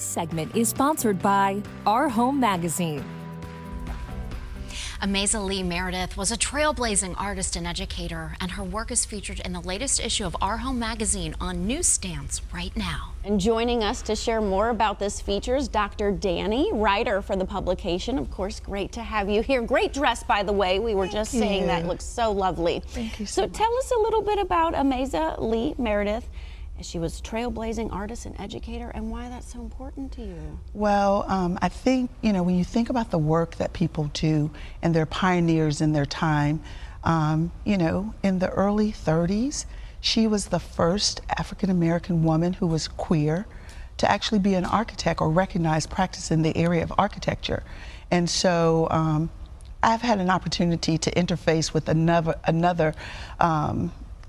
This segment is sponsored by Our Home Magazine. Amaza Lee Meredith was a trailblazing artist and educator, and her work is featured in the latest issue of Our Home Magazine on newsstands right now. And joining us to share more about this feature is DrDanni, writer for the publication. Of course, great to have you here. Great dress, by the way. We were just saying that looks so lovely. Thank you so much. Tell us a little bit about Amaza Lee Meredith. She was a trailblazing artist and educator, and why that's so important to you. Well, I think, when you think about the work that people do and they're pioneers in their time, in the early 30s, she was the first African-American woman who was queer to actually be an architect or recognized practice in the area of architecture. And so I've had an opportunity to interface with another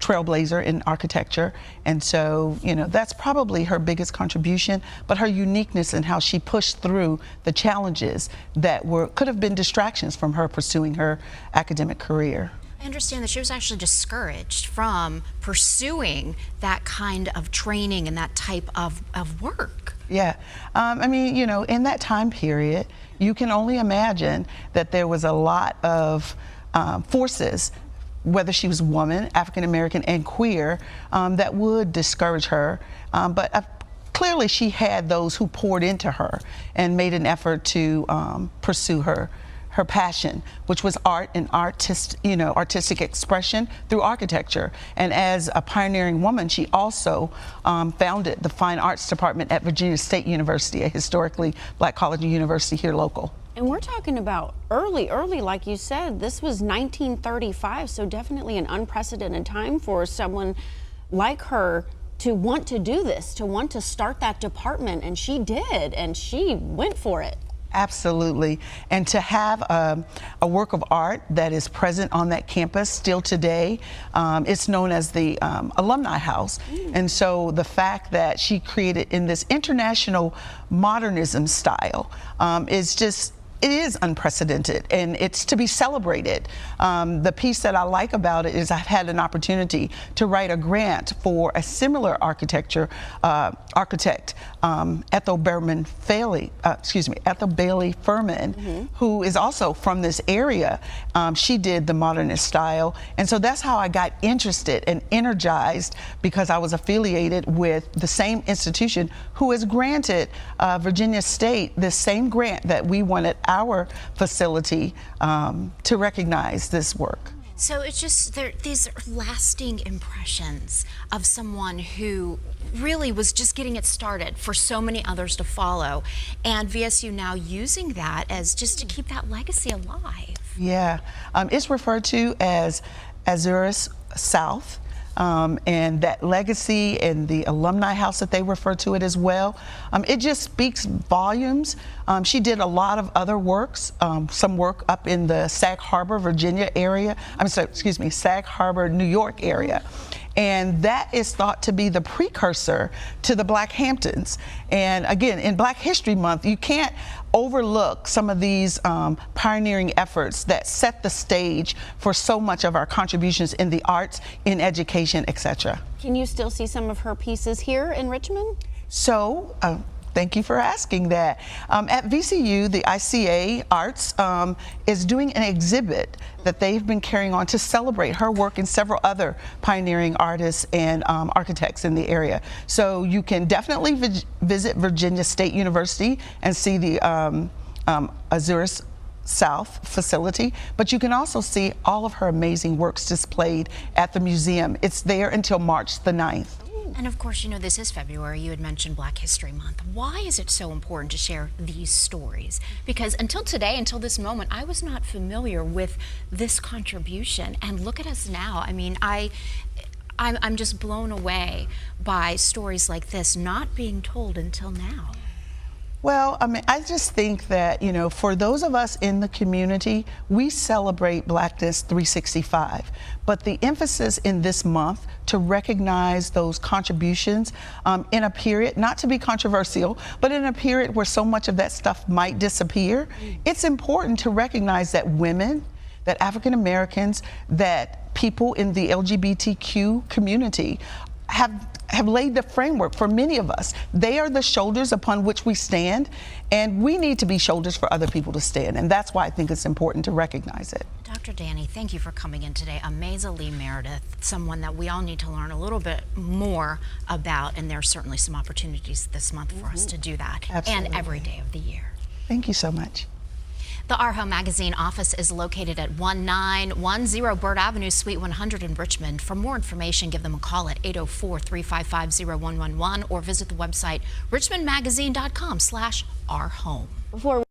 trailblazer in architecture, and so that's probably her biggest contribution, but her uniqueness in how she pushed through the challenges that could have been distractions from her pursuing her academic career. I understand that she was actually discouraged from pursuing that kind of training and that type of work. Yeah, in that time period, you can only imagine that there was a lot of forces, whether she was a woman, African-American, and queer, that would discourage her. But clearly she had those who poured into her and made an effort to pursue her passion, which was art and artistic expression through architecture. And as a pioneering woman, she also founded the Fine Arts Department at Virginia State University, a historically Black college and university here local. And we're talking about early, like you said. This was 1935, so definitely an unprecedented time for someone like her to want to do this, to want to start that department, and she did, and she went for it. Absolutely. And to have a work of art that is present on that campus still today, it's known as the Alumni House. And so the fact that she created in this international modernism style it is unprecedented, and it's to be celebrated. The piece that I like about it is I've had an opportunity to write a grant for a similar architect, Ethel Bailey Furman, who is also from this area. She did the modernist style, and so that's how I got interested and energized, because I was affiliated with the same institution who has granted Virginia State this same grant that we won at our facility to recognize this work. So it's just these are lasting impressions of someone who really was just getting it started for so many others to follow, and VSU now using that as just to keep that legacy alive. Yeah, it's referred to as Azurus South. And that legacy and the alumni house that they refer to it as well, it just speaks volumes. She did a lot of other works, some work up in the Sag Harbor, Virginia area. Sag Harbor, New York area. And that is thought to be the precursor to the Black Hamptons. And again, in Black History Month, you can't overlook some of these pioneering efforts that set the stage for so much of our contributions in the arts, in education, etc. Can you still see some of her pieces here in Richmond? So, thank you for asking that. At VCU, the ICA Arts is doing an exhibit that they've been carrying on to celebrate her work and several other pioneering artists and architects in the area. So you can definitely visit Virginia State University and see the Azurus South facility, but you can also see all of her amazing works displayed at the museum. It's there until March the 9th. And of course, this is February. You had mentioned Black History Month. Why is it so important to share these stories? Because until today, until this moment, I was not familiar with this contribution. And look at us now. I mean, I'm just blown away by stories like this not being told until now. Well, I just think that, for those of us in the community, we celebrate Blackness 365. But the emphasis in this month to recognize those contributions in a period, not to be controversial, but in a period where so much of that stuff might disappear, it's important to recognize that women, that African Americans, that people in the LGBTQ community have laid the framework for many of us. They are the shoulders upon which we stand, and we need to be shoulders for other people to stand, and that's why I think it's important to recognize it. Dr. Danny, thank you for coming in today. Amaza Lee Meredith, someone that we all need to learn a little bit more about, and there's certainly some opportunities this month for us to do that. Absolutely. And every day of the year. Thank you so much. The Our Home Magazine office is located at 1910 Byrd Avenue, Suite 100 in Richmond. For more information, give them a call at 804-355-0111 or visit the website richmondmagazine.com/ourhome. Before